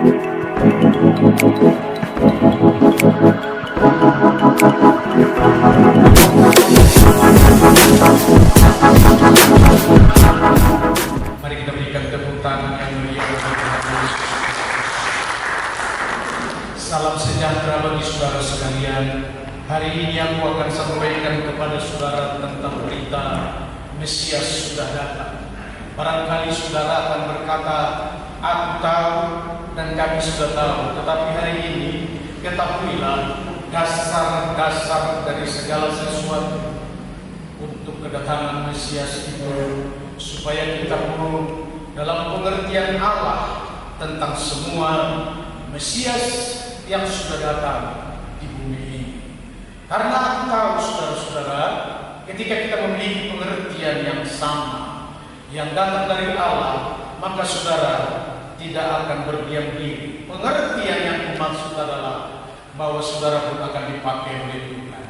Mari kita berikan tepuk tangan yang mulia bagi Tuhan Yesus. Salam sejahtera bagi saudara sekalian. Hari ini aku akan sampaikan kepada saudara tentang berita Mesias sudah datang. Barangkali saudara akan berkata, aku tahu dan kami sudah tahu. Tetapi hari ini ketahuilah dasar-dasar dari segala sesuatu untuk kedatangan Mesias itu, supaya kita pun dalam pengertian Allah tentang semua Mesias yang sudah datang di bumi ini. Karena aku tahu saudara-saudara, ketika kita memiliki pengertian yang sama, yang datang dari Allah, maka saudara tidak akan berdiam diri. Pengertian yang kumaksud adalah bahwa saudara pun akan dipakai oleh Tuhan.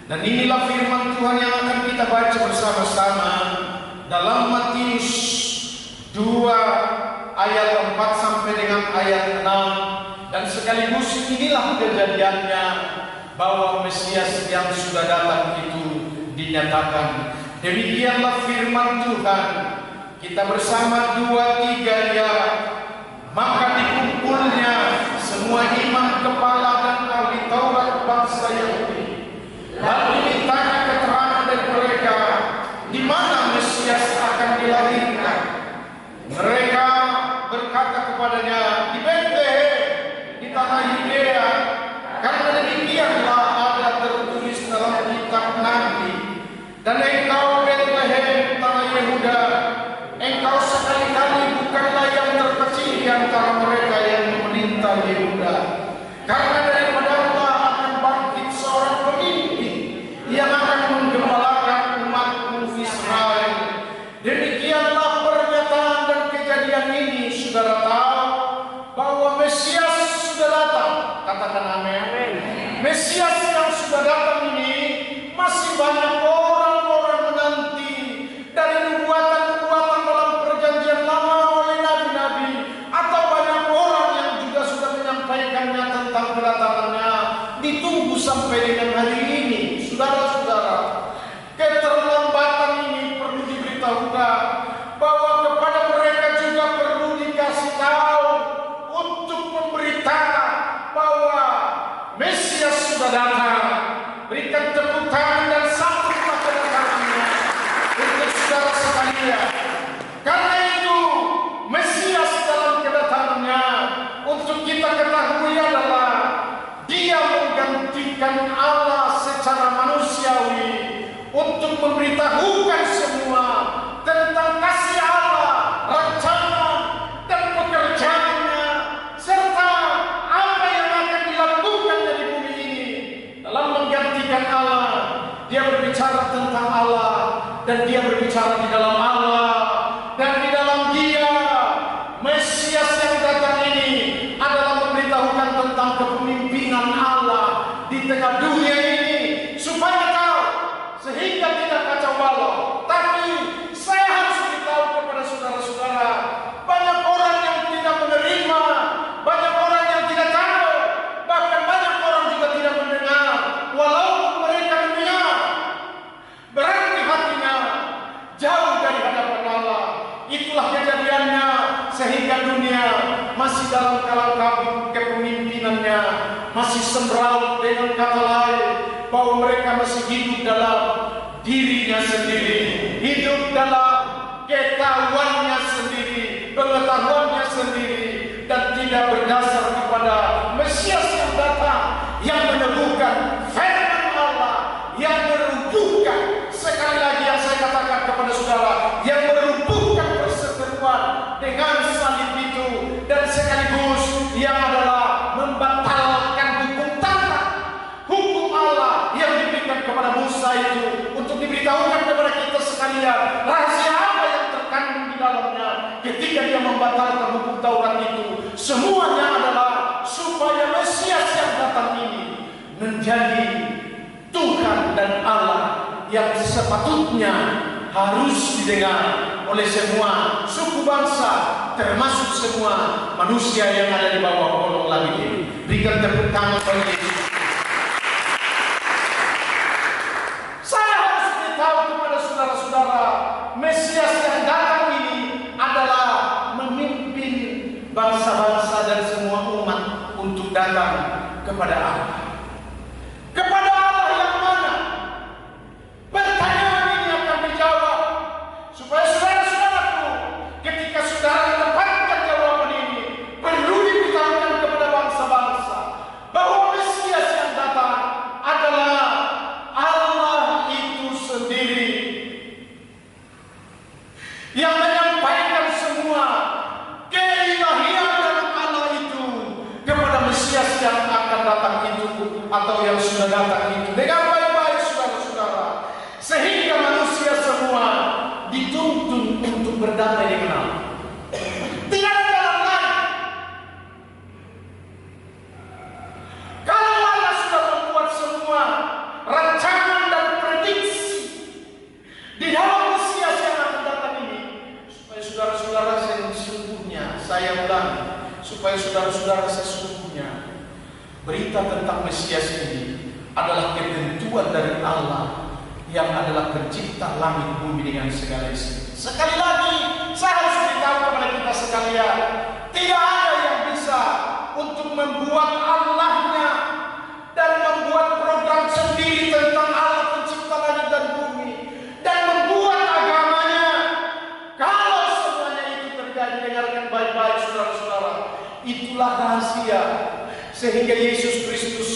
Dan inilah firman Tuhan yang akan kita baca bersama-sama dalam Matius 2 ayat 4 sampai dengan ayat 6. Dan sekaligus inilah kejadiannya bahwa Mesias yang sudah datang itu dinyatakan. Demikianlah firman Tuhan. Kita bersama 2, 3 ya. Maka dikumpulnya semua imam kepala dan ahli Taurat bangsa Yahudi. Lalu dimintakan keterangan dari mereka di mana Mesias akan dilahirkan. Mereka berkata kepadanya, di Betlehem, di tanah Yudea, karena demikianlah ada tertulis dalam kitab Nabi. Dan engkau Betlehem, tanah Yehuda, engkau sekali-kali bukanlah yang terkecil di antara mereka yang memerintah Yehuda. Karena daripada Allah akan bangkit seorang pemimpin yang akan menggembalakan umatmu Israel. Demikianlah pernyataan dan kejadian ini, saudara tahu bahwa Mesias sudah datang. Katakan amin. Mesias yang sudah datang ini masih banyak orang-orang menanti dari nubuatan-nubuatan dalam perjanjian lama oleh nabi-nabi, atau banyak orang yang juga sudah menyampaikannya tentang kedatangannya. Ditunggu sampai dengan hari ini, saudara-saudara. Keterlambatan ini perlu diberitahukan bahwa kepada mereka juga perlu dikasih tahu untuk memberitakan bahwa Mesias sudah datang. Berikan tepuk tangan dan sambutlah kedatangannya untuk saudara sekalian. Karena itu Mesias dalam kedatangannya untuk kita ketahui adalah dia menggantikan Allah secara manusiawi untuk memberitahukan semua tentang kasih Allah, rencana dan pekerjaannya, serta apa yang akan dilakukannya di bumi ini. Dalam menggantikan Allah, dia berbicara tentang Allah, dan dia berbicara di dalam Allah, dan di dalam dia. Mesias yang datang ini adalah memberitahukan tentang kepemimpinan Allah di tengah dunia ini, supaya tahu, sehingga tidak kacau balau. Tapi saya harus beritahu kepada saudara-saudara, banyak orang yang tidak menerima, banyak orang yang tidak tahu, bahkan banyak orang juga tidak mendengar. Walaupun mereka mendengar, berarti hatinya jauh dari hadapan Allah. Itulah kejadiannya, sehingga dunia masih dalam kalang kabut kepemimpinannya, masih semrawut, dengan kata lain bahwa mereka masih hidup dalam dirinya sendiri, hidup dalam ketahuannya sendiri, pengetahuannya sendiri, dan tidak berdasar kepada Mesias yang datang, yang meneguhkan firman Allah, yang meruntuhkan, sekali lagi yang saya katakan kepada saudara, yang meruntuhkan perseteruan dengan salib itu, dan sekaligus yang adalah membatalkan hukum Taurat, hukum Allah yang diberikan kepada Musa itu, untuk diberitahukan kepada kita sekalian rahasia apa yang terkandung di dalamnya. Ketika dia membatalkan hukum Taurat itu, semuanya adalah supaya Mesias yang datang ini menjadi Tuhan dan Allah yang sepatutnya harus didengar oleh semua suku bangsa, termasuk semua manusia yang ada di bawah kolong langit ini. Berikan tepuk tangan bagi Yesus. Saya harus beritahu kepada saudara-saudara, Mesias yang datang ini adalah memimpin bangsa-bangsa dan semua umat untuk datang kepada Allah. Kepada Allah yang mana? Pertanyaan ini akan dijawab supaya saudara-saudaraku, ketika saudara mendapatkan jawaban ini, perlu diberitahukan kepada bangsa-bangsa bahwa Mesias yang datang adalah Allah itu sendiri yang menyampaikan semua keilahian dari Allah itu kepada Mesias yang akan datang itu atau yang sudah datang itu dengan baik-baik, saudara-saudara, sehingga manusia semua dituntun untuk berdamai dengan Allah. Tidak ada jalan lain. Kalau Allah sudah membuat semua rancangan dan prediksi di dalam Mesias yang akan datang ini, supaya saudara-saudara sesungguhnya, saya ulangi, supaya saudara-saudara sesungguhnya berita tentang Mesias ini adalah ketentuan dari Allah yang adalah pencipta langit bumi dengan segala isi. Sekali lagi, saya harus beritahu kepada kita sekalian, tidak ada yang bisa untuk membuat Allahnya dan membuat program sendiri tentang Allah pencipta langit dan bumi dan membuat agamanya. Kalau semuanya itu terjadi, dengarkan baik-baik saudara-saudara, itulah rahasia sehingga Yesus Kristus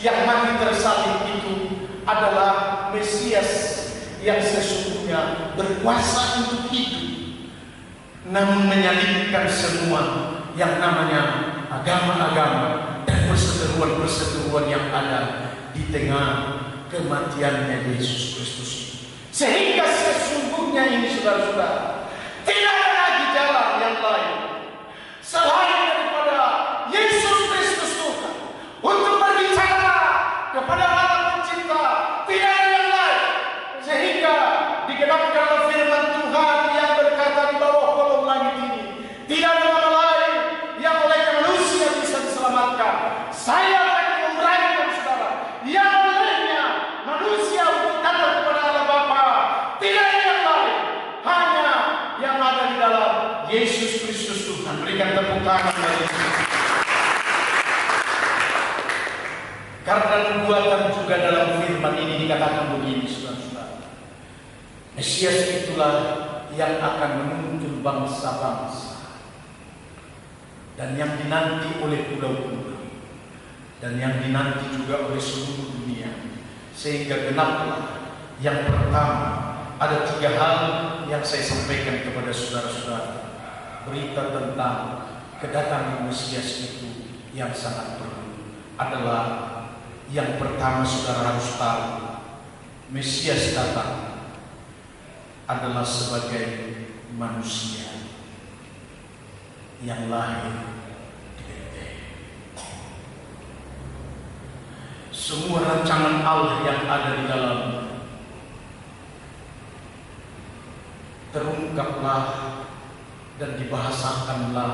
yang mati tersalib itu adalah Mesias yang sesungguhnya berkuasa untuk hidup, namun menyalibkan semua yang namanya agama-agama dan perseteruan-perseteruan yang ada di tengah kematiannya Yesus Kristus. Sehingga sesungguhnya ini saudara-saudara, tidak ada lagi jalan yang lain selain daripada Yesus Kristus Tuhan untuk berbicara kepada Allah pencipta. Tidak ada yang lain, sehingga digenapkanlah firman Tuhan yang berkata di bawah kolong langit ini, tidak ada nama lain yang olehnya manusia bisa diselamatkan. Saya akan menguraikan saudara, yang olehnya manusia untuk datang kepada Allah Bapa, tidak ada yang lain, hanya yang ada di dalam Yesus Kristus Tuhan. Berikan tepuk tangan bagi Yesus. Karena nubuatan juga dalam firman ini dikatakan begini, saudara-saudara, Mesias itulah yang akan menuntun bangsa-bangsa dan yang dinanti oleh pulau-pulau dan yang dinanti juga oleh seluruh dunia, sehingga genaplah yang pertama. Ada 3 hal yang saya sampaikan kepada saudara-saudara. Berita tentang kedatangan Mesias itu yang sangat perlu adalah yang pertama, saudara harus tahu Mesias datang adalah sebagai manusia yang lahir di Betlehem. Semua rancangan Allah yang ada di dalam terungkaplah dan dibahasakanlah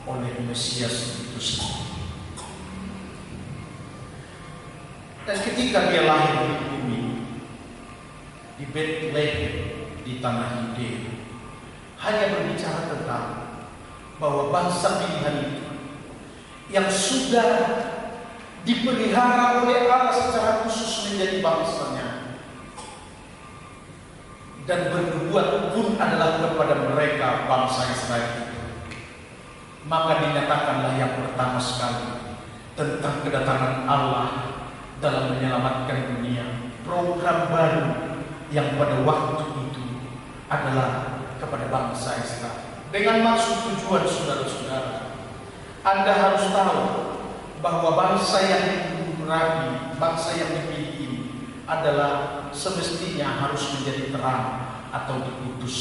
oleh Mesias itu sendiri. Dan ketika dia lahir di bumi, di Betlehem, di tanah Yudea, hanya berbicara tentang bahwa bangsa pilihan itu yang sudah dipelihara oleh Allah secara khusus menjadi bangsanya, dan bernubuat pun adalah kepada mereka bangsa Israel itu. Maka dinyatakanlah yang pertama sekali tentang kedatangan Allah dalam menyelamatkan dunia. Program baru yang pada waktu itu adalah kepada bangsa Israel. Dengan maksud tujuan saudara-saudara, Anda harus tahu bahwa bangsa yang dikurangi, bangsa yang dipilih ini adalah semestinya harus menjadi terang atau diutus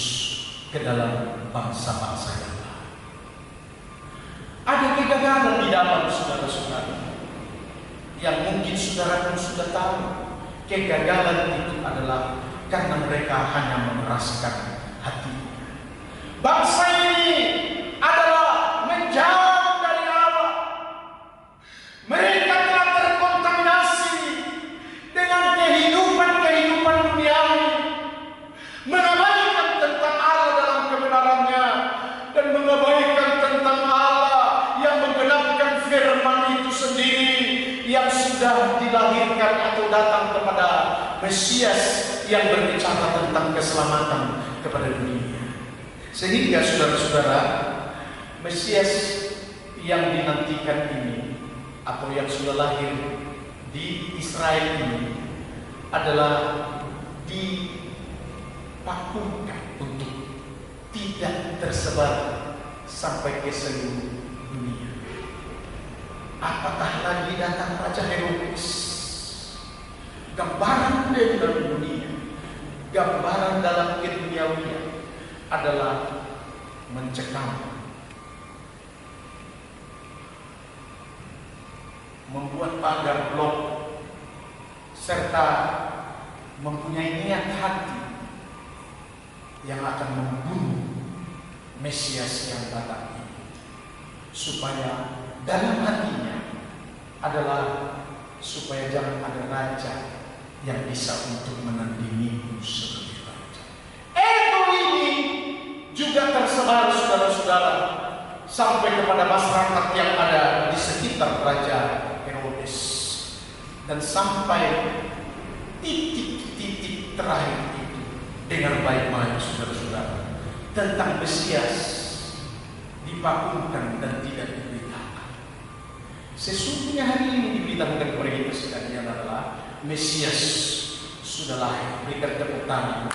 ke dalam bangsa-bangsa yang lain. Ada kegagalan di dalam saudara-saudara yang mungkin saudara pun sudah tahu. Kegagalan itu adalah karena mereka hanya mengeraskan hati Bangsa ini adalah menjauh dari Allah. Mereka telah terkontaminasi dengan kehidupan duniawi, mengabaikan tentang Allah dalam kebenarannya dan mengabaikan tentang Allah yang menggenapkan firman itu sendiri yang sudah dilahirkan atau datang kepada Mesias yang berbicara tentang keselamatan kepada dunia. Sehingga saudara-saudara, Mesias yang dinantikan ini atau yang sudah lahir di Israel ini adalah dipakukan untuk tidak tersebar sampai ke seluruh dunia. Apakah lagi datang Raja Herodes? Gambaran dari dunia, gambaran dalam keduniawian adalah mencekam, membuat pagar blok, serta mempunyai niat hati yang akan membunuh Mesias yang datang ini, supaya dalam hatinya adalah supaya jangan ada raja yang bisa untuk menandingimu sebagai raja. Ego ini juga tersebar saudara-saudara sampai kepada masyarakat yang ada di sekitar Raja Herodes, dan sampai titik-titik terakhir itu dengan baik-baik saudara-saudara tentang Mesias dipakukan dan tidak diberitakan. Sesungguhnya hari ini diberitakan kepada kita sekalian adalah Mesias sudah lahir. Berikan tepuk tangan.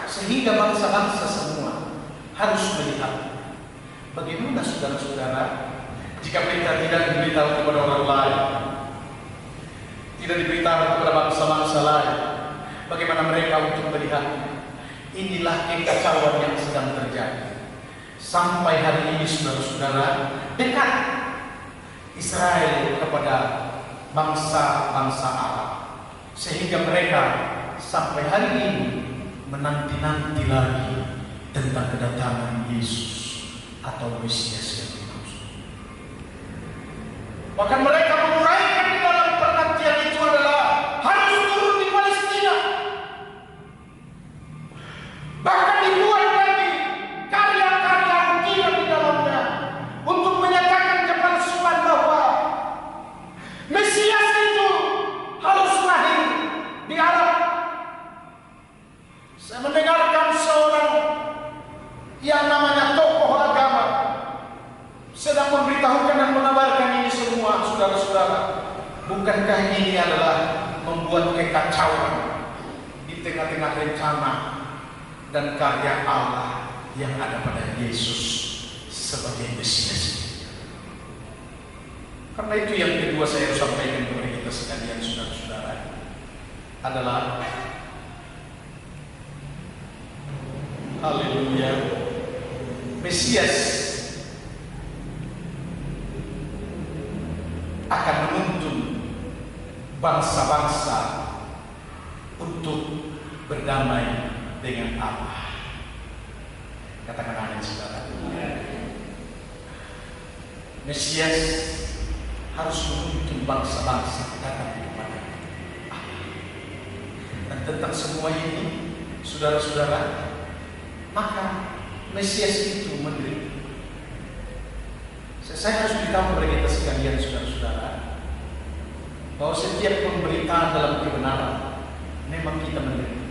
Sehingga bangsa-bangsa semua harus melihat bagaimana saudara-saudara jika berita tidak diberitahu kepada orang lain, tidak diberitahu kepada bangsa-bangsa lain, bagaimana mereka untuk melihat. Inilah kekacauan yang sedang terjadi sampai hari ini saudara-saudara, dekat Israel kepada bangsa-bangsa Arab, sehingga mereka sampai hari ini menanti-nanti lagi tentang kedatangan Yesus atau Mesias yang dimaksud. Bahkan mereka menguraikan di dalam penantian itu adalah harus turun di Palestina. Bahkan dibuat lagi karya-karya ujian di dalamnya untuk menyatakan kepalsuan bahwa Mesias itu harus lahir di Arab. Saya mendengarkan seorang yang namanya tokoh agama sedang memberitahukan dan mengabarkan ini semua saudara-saudara. Bukankah ini adalah membuat kekacauan di tengah-tengah rencana dan karya Allah yang ada pada Yesus sebagai Mesias? Karena itu yang kedua saya harus sampaikan kepada kita sekalian saudara-saudara adalah haleluya, Mesias akan menuntun bangsa-bangsa untuk berdamai dengan Allah. Katakan amin saudara. Mesias harus menuntun bangsa-bangsa datang kepada Allah. Dan tentang semua ini saudara-saudara, maka Mesias itu menderita. Saya harus beritahu kepada kita sekalian saudara-saudara bahwa setiap pemberitaan dalam kebenaran memang kita menderita.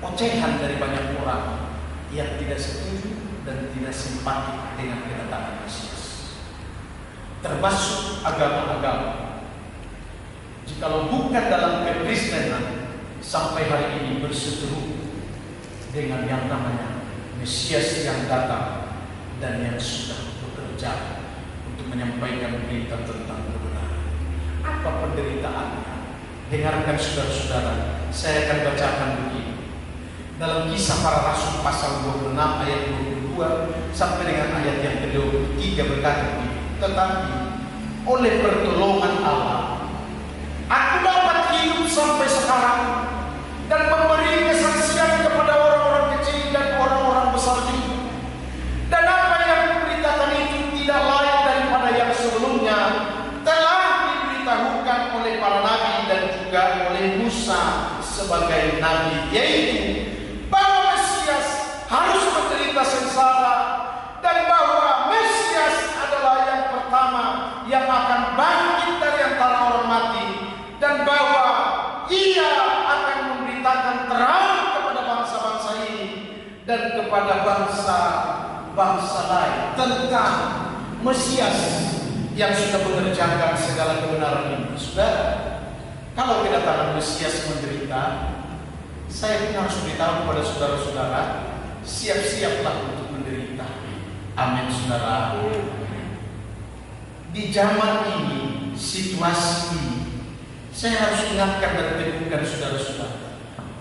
Ocehan dari banyak orang yang tidak setuju dan tidak simpatik dengan kedatangan Mesias, termasuk agama-agama. Jikalau bukan dalam kekristenan sampai hari ini berseteru dengan yang namanya Mesias yang datang dan yang sudah bekerja untuk menyampaikan berita tentang kebenaran. Apa penderitaannya? Dengarkan saudara-saudara, saya akan bacakan begini. Dalam Kisah Para Rasul pasal 26 ayat 22 sampai dengan ayat yang ke-23 berkata begini, tetapi oleh pertolongan Allah aku dapat hidup sampai sekarang dan memberi kesaksian kepada orang-orang kecil dan orang-orang besar juga. Dan apa yang diberitakan itu tidak lain daripada yang sebelumnya telah diberitahukan oleh para nabi dan juga oleh Musa sebagai nabi, yaitu bahwa Mesias harus menderita sengsara dan bahwa Mesias adalah yang pertama yang akan bangkit dari antara orang mati, dan bahwa ia akan memberitakan terang kepada bangsa-bangsa ini dan kepada bangsa-bangsa lain tentang Mesias yang sudah mengerjakan segala kebenaran ini. Saudara, kalau kedatangan Mesias menderita, saya pun harus beritahu kepada saudara-saudara, siap-siaplah untuk menderita. Amin, saudara. Di zaman ini, situasi ini, saya harus ingatkan dan teguhkan saudara-saudara.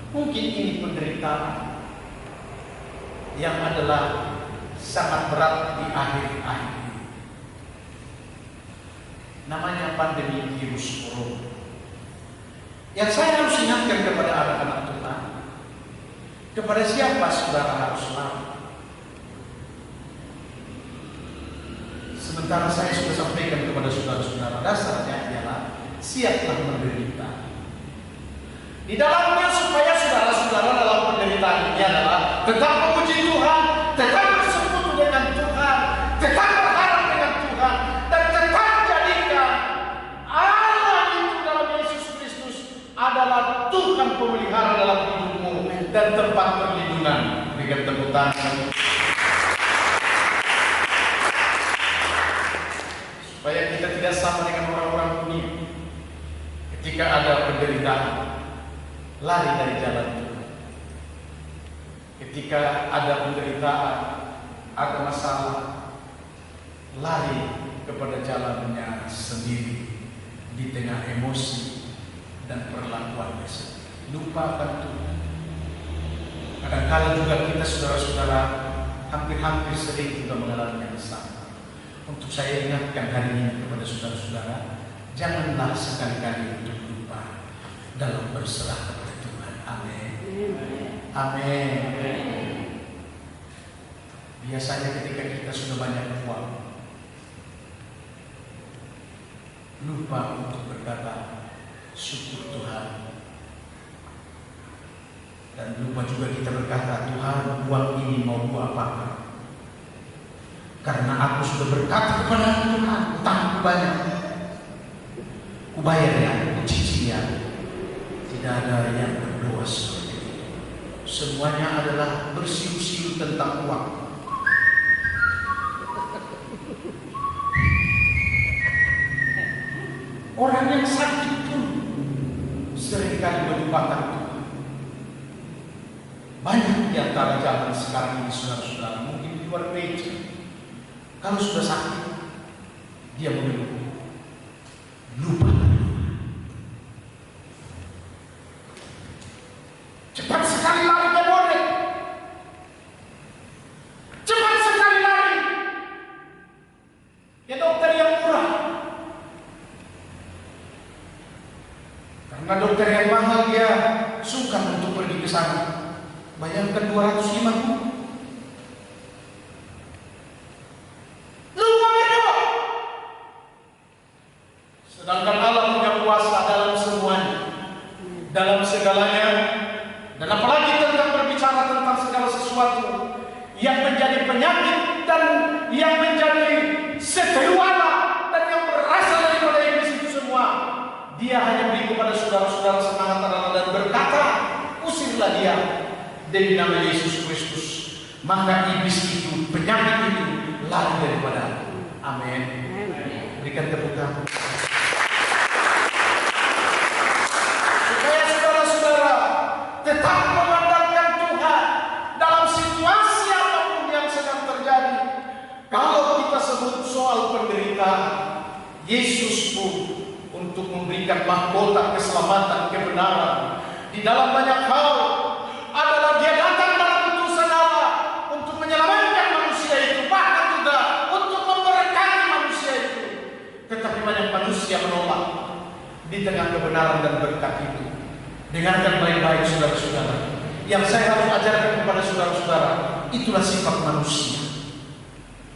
Mungkin ini penderitaan yang adalah sangat berat di akhir-akhir. Namanya pandemi virus corona. Yang saya harus ingatkan kepada anak-anak Tuhan, kepada siapa saudara harus lari? Sementara saya sudah sampaikan kepada saudara-saudara, dasarnya ialah siaplah menderita. Di dalamnya supaya saudara-saudara dalam penderitaan ini adalah tetap memuji Tuhan, tetap bersekutu dengan Tuhan, tetap berharap dengan Tuhan, dan tetap jadikan Allah itu dalam Yesus Kristus adalah Tuhan pemelihara dalam hidupmu dan tempat perlindungan. Berikan tepuk tangan. Supaya kita tidak sama dengan orang-orang dunia. Ketika ada penderitaan, lari dari jalan Tuhan. Ketika ada penderitaan, ada masalah, lari kepada jalannya sendiri di tengah emosi dan perlakuannya sendiri. Lupakan Tuhan. Kadang-kadang juga kita saudara-saudara hampir-hampir sering juga mengalami yang sama. Untuk saya ingatkan hari ini kepada saudara-saudara, janganlah sekali-kali untuk lupa dalam berserah kepada Tuhan. Amin. Amin. Biasanya ketika kita sudah banyak uang, lupa untuk berkata syukur Tuhan. Dan lupa juga kita berkata, Tuhan, uang ini mau gua apa? Karena aku sudah berkata kepada Tuhan, utangku banyak, ku bayar ya, ku cicinya. Tidak ada yang berdoa seperti itu. Semuanya adalah bersiul-siul tentang uang. Orang yang sakit pun seringkali melupakan Tuhan. Banyak di antara zaman sekarang ini saudara-saudara, mungkin di luar gereja, kalau sudah sakit, dia mengeluh, lupa. Cepat sekali lari ke bonek, cepat sekali lari ke dokter yang murah. Karena dokter yang mahal dia sungkan untuk pergi ke sana. Bayangkan 250. Lupa berdoa. Sedangkan Allah punya kuasa dalam semuanya, dalam segalanya, dan apalagi tentang berbicara tentang segala sesuatu yang menjadi penyakit dan yang menjadi seteruana dan yang berasal daripada iblis itu semua. Dia hanya beri kepada saudara-saudara semangat adalah dan berkata, usirlah dia demi nama Yesus Kristus, maka iblis itu, penyakit itu lari daripada aku. Amin. Berikan tepuk tangan. Supaya saudara-saudara tetap mengandalkan Tuhan dalam situasi apapun yang sedang terjadi. Kalau kita sebut soal penderitaan, Yesus pun untuk memberikan mahkota keselamatan, kebenaran di dalam banyak hal adalah dia datang dalam utusan Allah untuk menyelamatkan manusia itu, bahkan juga untuk memberkati manusia itu. Tetapi banyak manusia menolak di tengah kebenaran dan berkat itu. Dengarkan baik-baik saudara-saudara. Yang saya harus ajarkan kepada saudara-saudara, itulah sifat manusia.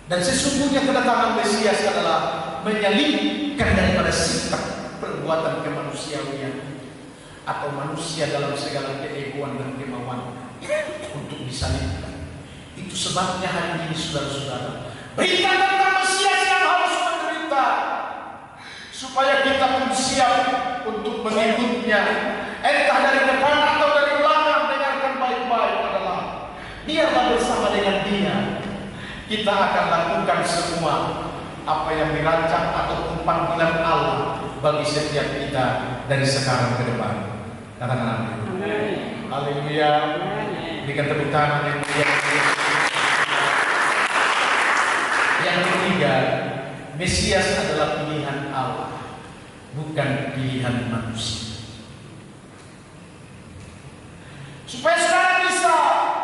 Dan sesungguhnya kedatangan Mesias adalah menyalibkan daripada sifat perbuatan kemanusiaan atau manusia dalam segala keegoan dan kemauan untuk disalibkan. Itu sebabnya hari ini saudara-saudara, berita tentang Mesias yang harus menderita supaya kita pun siap untuk mengikutnya. Entah dari depan atau dari belakang, dengarkan baik-baik adalah biarlah bersama dengan Dia kita akan lakukan semua apa yang dirancang ataupun panggilan Allah bagi setiap kita dari sekarang ke depan. Katakan amin. Haleluya. Berikan tepuk tangan yang mulia. Yang ketiga, Mesias adalah pilihan Allah, bukan pilihan manusia. Supaya saudara bisa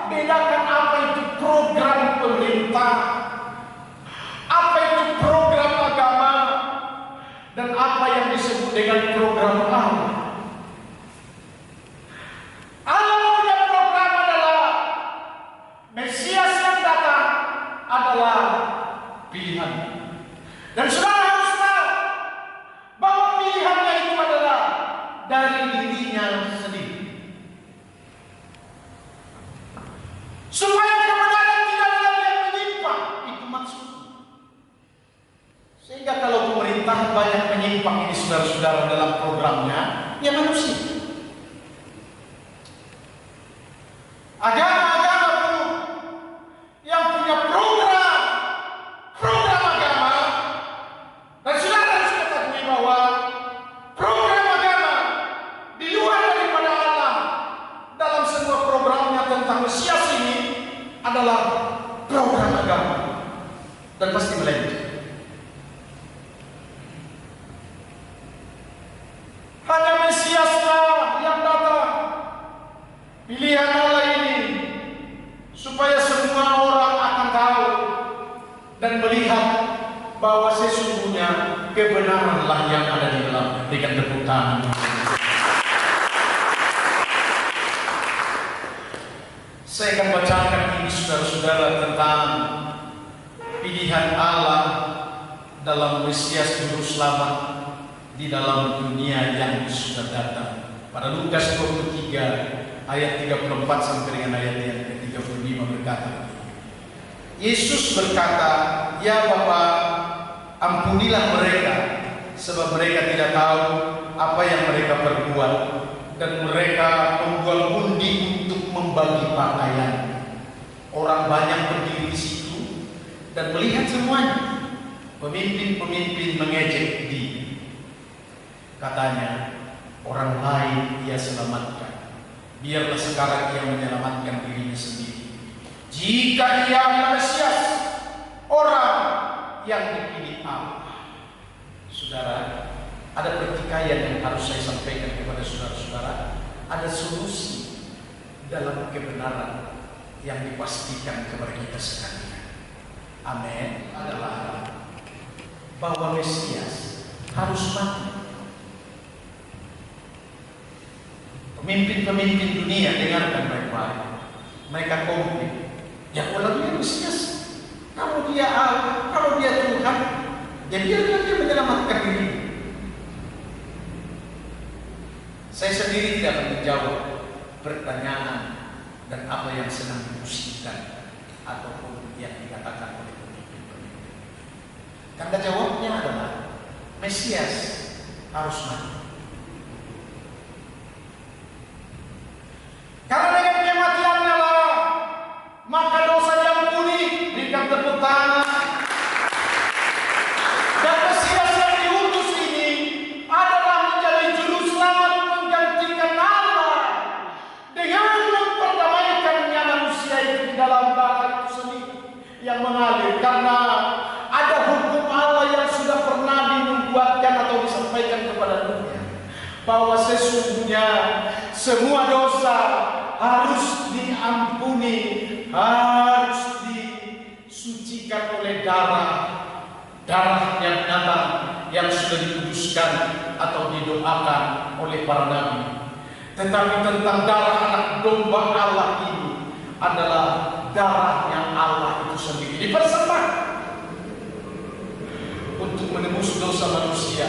bedakan apa itu program pemerintah, apa itu program agama, dan apa yang disebut dengan program Allah. Allah punya program adalah Mesias yang datang adalah pilihan. Dan saudara harus tahu bahwa pilihannya itu adalah dari dirinya sendiri. Supaya kebenaran tidak ada yang menyimpang, itu maksudnya. Sehingga kalau pemerintah banyak menyimpang ini saudara-saudara dalam programnya, ya manusia. Agama-agama pun yang punya program agama, dan saudara harus ketahui bahwa program agama di luar daripada Allah dalam semua programnya tentang Mesias ini adalah program agama dan pasti melenceng. Hanya Mesiaslah yang datang, pilihan Allah ini, supaya semua orang akan tahu dan melihat bahwa sesungguhnya kebenaranlah yang ada di dalam. Berikan tepuk tangan. Saya akan bacakan ini saudara-saudara tentang pilihan Allah dalam Mesias Juru Selamat di dalam dunia yang sudah datang. Pada Lukas 23 ayat 34 sampai dengan ayat yang ke-35 berkata, Yesus berkata, "Ya Bapa, ampunilah mereka, sebab mereka tidak tahu apa yang mereka perbuat." Dan mereka membuat undi untuk membagi pakaian. Orang banyak berdiri di situ dan melihat semuanya. Pemimpin-pemimpin mengejek dia. Katanya, orang lain ia selamatkan. Biarlah sekarang ia menyelamatkan dirinya sendiri. Jika ia adalah Mesias, orang yang dipilih Allah. Saudara, ada pertikaian yang harus saya sampaikan kepada saudara-saudara. Ada solusi dalam kebenaran yang dipastikan kepada kita sekalian. Amin. Adalah bahwa Mesias harus mati. Pemimpin-pemimpin dunia, dengarkan baik-baik. Mereka komplain. Ya kalau dia Mesias, kalau dia Allah, kalau dia Tuhan, ya biarlah dia menyelamatkan diri. Saya sendiri tidak akan menjawab pertanyaan dan apa yang sedang dimusikkan ataupun yang dikatakan oleh pemimpin-pemimpin. Tanda jawabnya adalah Mesias harus mati. Karena dengan kematiannya lah maka dosa diampuni. Berikan tepuk tangan. Dan Mesias yang diutus ini adalah menjadi juru selamat menggantikan Allah dengan memperdamaikannya manusia itu di dalam darah itu sendiri yang mengalir. Karena ada hukum Allah yang sudah pernah dinubuatkan atau disampaikan kepada dunia, bahwa sesungguhnya semua dosa harus diampuni, harus disucikan oleh darah yang datang yang sudah dikuduskan atau didoakan oleh para nabi. Tetapi tentang darah anak domba Allah ini adalah darahnya Allah itu sendiri dipersembahkan untuk menebus dosa manusia.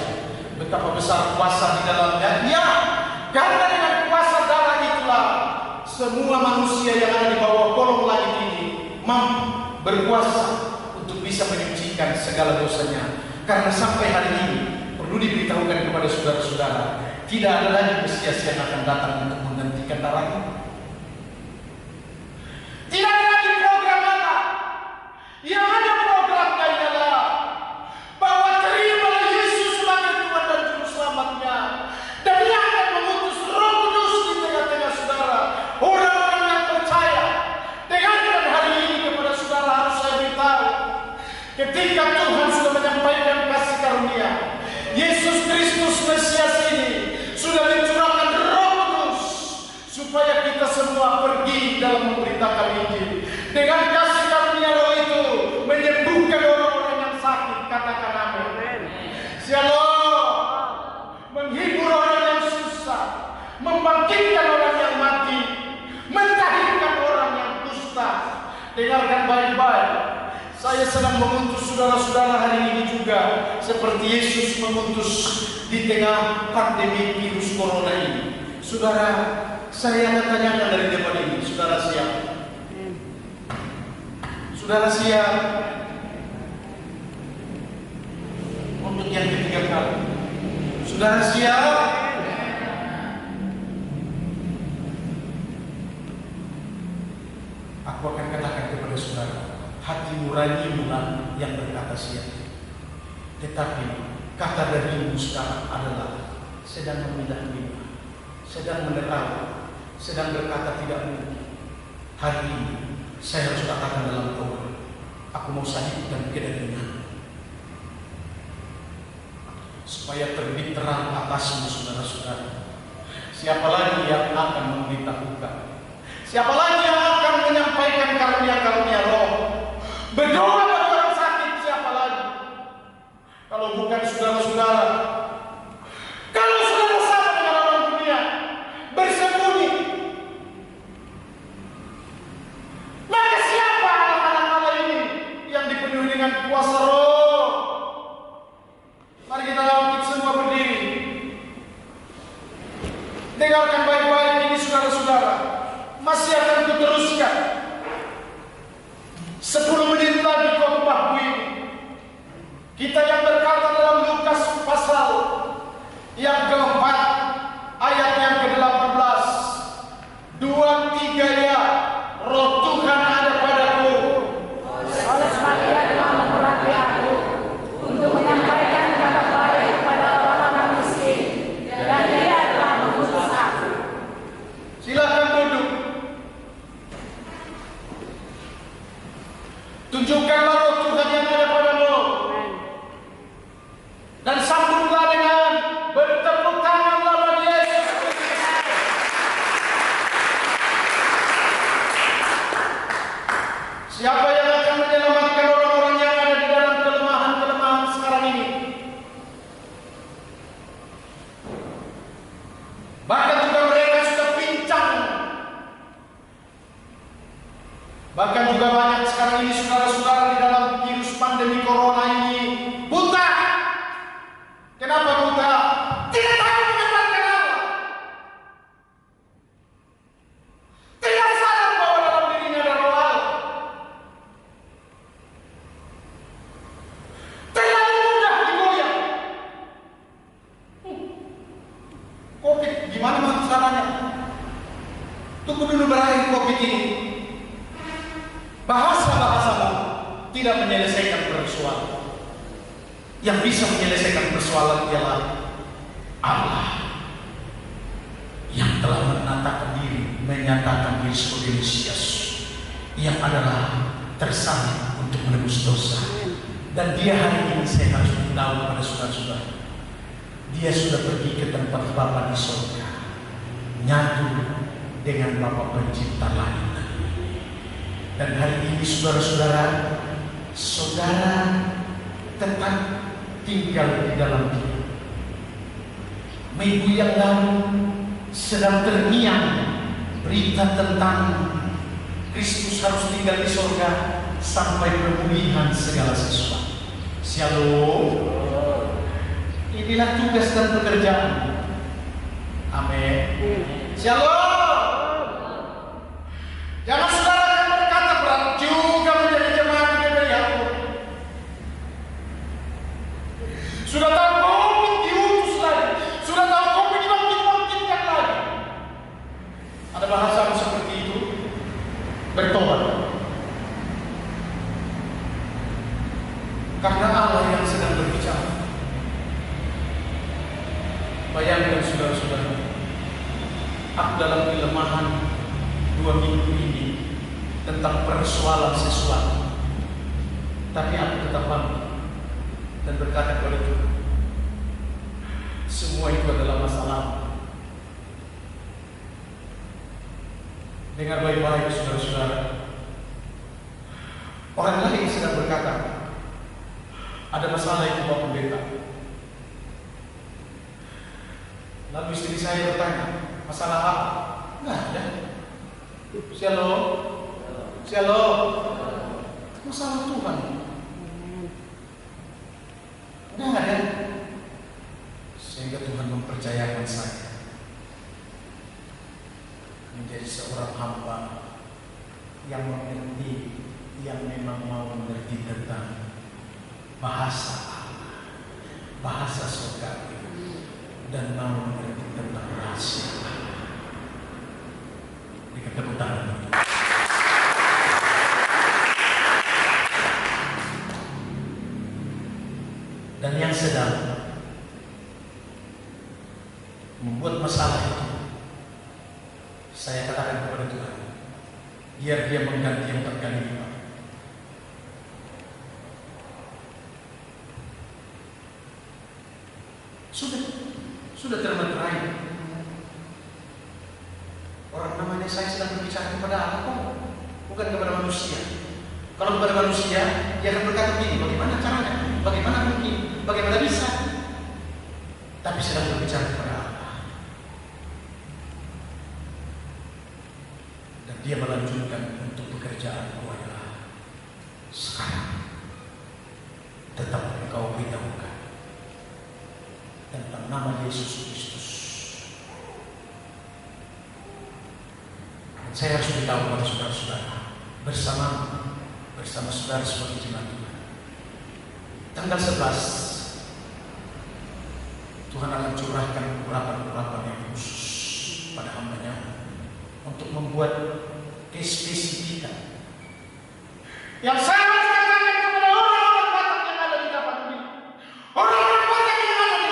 Betapa besar kuasa di dalamnya. Ya, karena dengan kuasa darah itulah semua manusia yang ada di bawah kolong langit ini mampu berkuasa untuk bisa menyucikan segala dosanya. Karena sampai hari ini perlu diberitahukan kepada saudara-saudara, tidak ada lagi Mesias yang akan datang untuk menggantikan darah itu. Tidak ada lagi program apa. Yang ada programnya ialah bahwa terimalah Yesus sebagai Tuhan dan Juru Selamatnya, dan Dia akan mengutus Roh Kudus di tengah-tengah saudara. Orang-orang yang percaya. Dengarkan hari ini kepada saudara, harus saya beritahu, ketika Tuhan sudah menyampaikan kasih karunia, Yesus Kristus Mesias ini sudah mencurahkan Roh Kudus supaya kita semua pergi dalam memberitakan Injil. Dengan kasih karunia Roh itu menyembuhkan orang-orang yang sakit, katakan amin. Shalom. Menghibur orang yang susah, membangkitkan orang yang mati, mentahirkan orang yang dusta. Dengarkan baik-baik. Saya sedang mengutus saudara-saudara hari ini juga seperti Yesus mengutus di tengah pandemi virus corona ini. Saudara, saya akan tanyakan dari depan ini, saudara siap? Saudara siap? Untuk yang ketiga kali. Saudara siap? Aku akan katakan kepada saudara, hati nuranimu yang berkata siap. Tetapi kata darimu sekarang adalah sedang memilah-milah, sedang menertawa, sedang berkata tidak mungkin. Hari ini saya harus katakan dalam doa, aku mau sahihkan kedagingan, supaya terbit terang atasmu, saudara-saudara. Siapa lagi yang akan memberitahukan? Siapa lagi yang akan menyampaikan karunia-karunia Roh? Berdoa bagi orang sakit, siapa lagi? Kalau bukan saudara-saudara. Kalau saudara sama dengan orang dunia, bersembunyi, maka siapa anak-anak Allah ini yang dipenuhi dengan kuasa Roh? Mari kita bangkit semua berdiri. Dengarkan baik-baik ini saudara-saudara. Masih akan kuteruskan 10 menit lagi khotbahku ini. Kita yang berkata dalam Lukas pasal yang keempat ayat yang ke-18, 2-3 ya, Roh Tuhan ada padaku. Oleh sebab Dia telah memberkati aku untuk menyampaikan kabar baik kepada orang-orang miskin, dan Dia telah mengutus aku. Silakan duduk. Tunjukkanlah Roh Tuhan yang ada padamu. Dan sambutlah dengan bertepuk tanganlah bagi Yesus. Siapa yang akan menyelamatkan orang-orang yang ada di dalam kelemahan-kelemahan sekarang ini? Bahkan juga mereka sudah pincang. Bahkan juga banyak sekarang ini saudara-saudara di dalam virus pandemi corona ini buta. Kenapa buta? Tidak tahu mengenalkan Allah. Tidak sadar bahwa dalam dirinya ada roh Allah. Terlalu mudah digoyah. Covid, gimana maksud caranya? Tunggu dulu berakhir Covid ini. Bahasa-bahasamu tidak menyelesaikan persoalan. Yang bisa menyelesaikan persoalan ialah Allah yang telah menyatakan diri sebagai Mesias, yang adalah tersalib untuk menebus dosa. Dan Dia hari ini, saya harus beritahu kepada saudara-saudara, Dia sudah pergi ke tempat Bapa di surga, nyatu dengan Bapa Pencipta langit. Dan hari ini saudara-saudara, saudara tetap tinggal di dalam Dia. Minggu yang lalu sedang terngiang berita tentang Kristus harus tinggal di surga sampai pemulihan segala sesuatu. Shalom. Inilah tugas dan pekerjaan. Amin. Shalom. Jangan saudara yang berkata berat juga menjadi jemaat di GBI aku. Sudah tahu COVID diutus lagi, sudah tahu COVID dibangkit-bangkitkan lagi. Ada bahasa seperti itu, bertobat. Karena Allah yang sedang berbicara. Bayangkan saudara-saudara, aku dalam kelemahan 2 minggu ini tentang persoalan sesuatu, tapi aku tetap bangkit dan berkata kepada Tuhan, semua itu adalah masalah. Dengar baik-baik saudara-saudara, orang lain sedang berkata, ada masalah itu Pak Pendeta. Lalu istri saya bertanya, masalah apa? Enggak ada. Shalom. Shalom. Masalah Tuhan. Enggak ada. Sehingga Tuhan mempercayakan saya menjadi seorang hamba yang mengerti, yang memang mau mengerti tentang bahasa Allah, bahasa surga, dan mau mengerti tentang rahasia. Berikan tepuk tangan. Dan yang sedang membuat masalah itu, saya katakan kepada Tuhan, biar Dia mengganti yang 4 kali lipat. Sudah termeterai. Orang namanya saya sedang berbicara kepada Allah, bukan kepada manusia. Kalau kepada manusia, dia akan berkata begini, bagaimana caranya? Bagaimana mungkin? Bagaimana bisa? Tapi sedang berbicara kepada Allah. Dan Dia melanjutkan untuk pekerjaan adalah sekarang tetap engkau beritahukan tentang nama Yesus Kristus. Dan saya harus beritahu kepada saudara-saudara bersama saudara sebagai jemaat Tuhan. Tanggal 11 Tuhan akan curahkan urapan-urapan yang khusus pada hamba-Nya untuk membuat kespesifikan yang saya harus katakan kepada orang-orang Batak yang ada di Tapanuli, orang-orang Batak yang ada di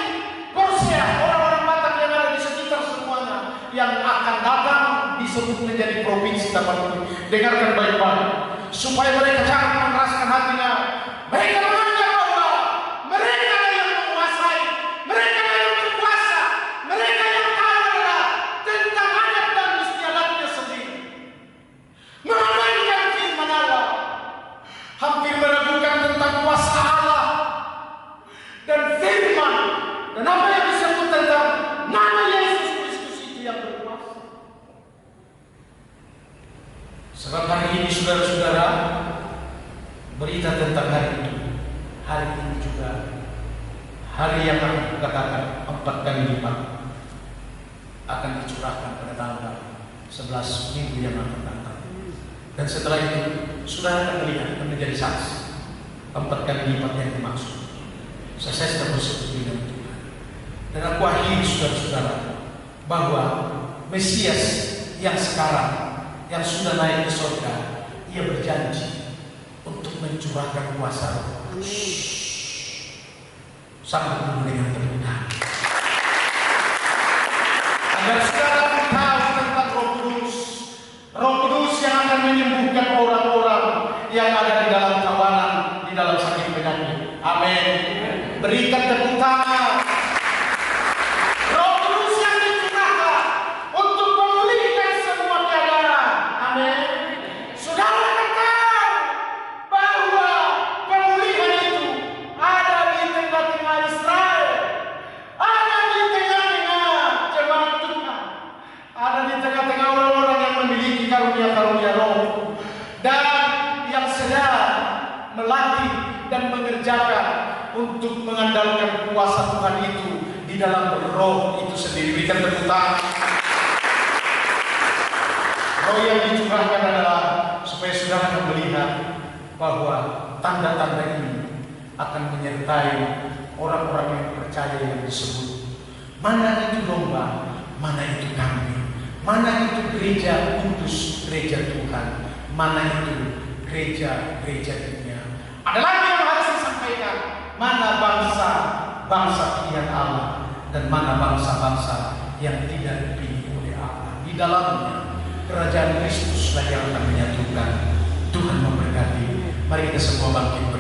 Borsia, orang-orang Batak yang ada di sekitar semuanya yang akan datang disebut menjadi provinsi Tapanuli. Dengarkan baik-baik supaya mereka jangan mengeraskan hatinya. Mereka menganggap bahwa mereka yang menguasai, mereka yang berkuasa, mereka yang tahu tentang adat dan istiadatnya sendiri. Mengabaikan firman Allah, hampir meragukan tentang kuasa Allah dan firman dan apa yang disebut tentang nama Yesus Kristus itu yang berkuasa. Sebab hari ini saudara-saudara, berita tentang hari itu, hari ini juga hari yang akan kukatakan 4 kali lipat akan dicurahkan pada tanggal 11 minggu yang akan datang. Dan setelah itu saudara akan melihat dan menjadi saksi 4 kali lipat yang dimaksud. Saya sedang bersekutu dengan Tuhan. Dan aku akhiri saudara-saudara bahwa Mesias yang sekarang yang sudah naik ke surga, Ia berjanji untuk mencurahkan kuasa Roh. Sambut dulu dengan tepuk tangan. Agar saudara tahu tentang Roh Kudus, Roh Kudus yang akan menyembuhkan orang-orang yang ada di dalam tawanan, di dalam sakit penyakit. Amin. Berikan tepuk tangan. Roh Kudus yang dicurahkan untuk memulihkan semua keadaan. Amin. Saudara akan tahu bahwa pemulihan itu ada di tengah-tengah Israel. dikerjakan untuk mengandalkan kuasa Tuhan itu di dalam roh itu sendiri. Berikan tepuk tangan. Roh yang dicurahkan adalah supaya saudara melihat bahwa tanda-tanda ini akan menyertai orang-orang yang percaya yang disebut. Mana itu domba, mana itu kambing, mana itu gereja kudus, gereja Tuhan, mana itu gereja dunia. Ada lagi yang harus disampaikan. Mana bangsa pilihan Allah dan mana bangsa-bangsa yang tidak dipilih oleh Allah. Di dalamnya kerajaan Kristuslah yang akan menyatukan. Tuhan memberkati. Mari kita semua bangkit.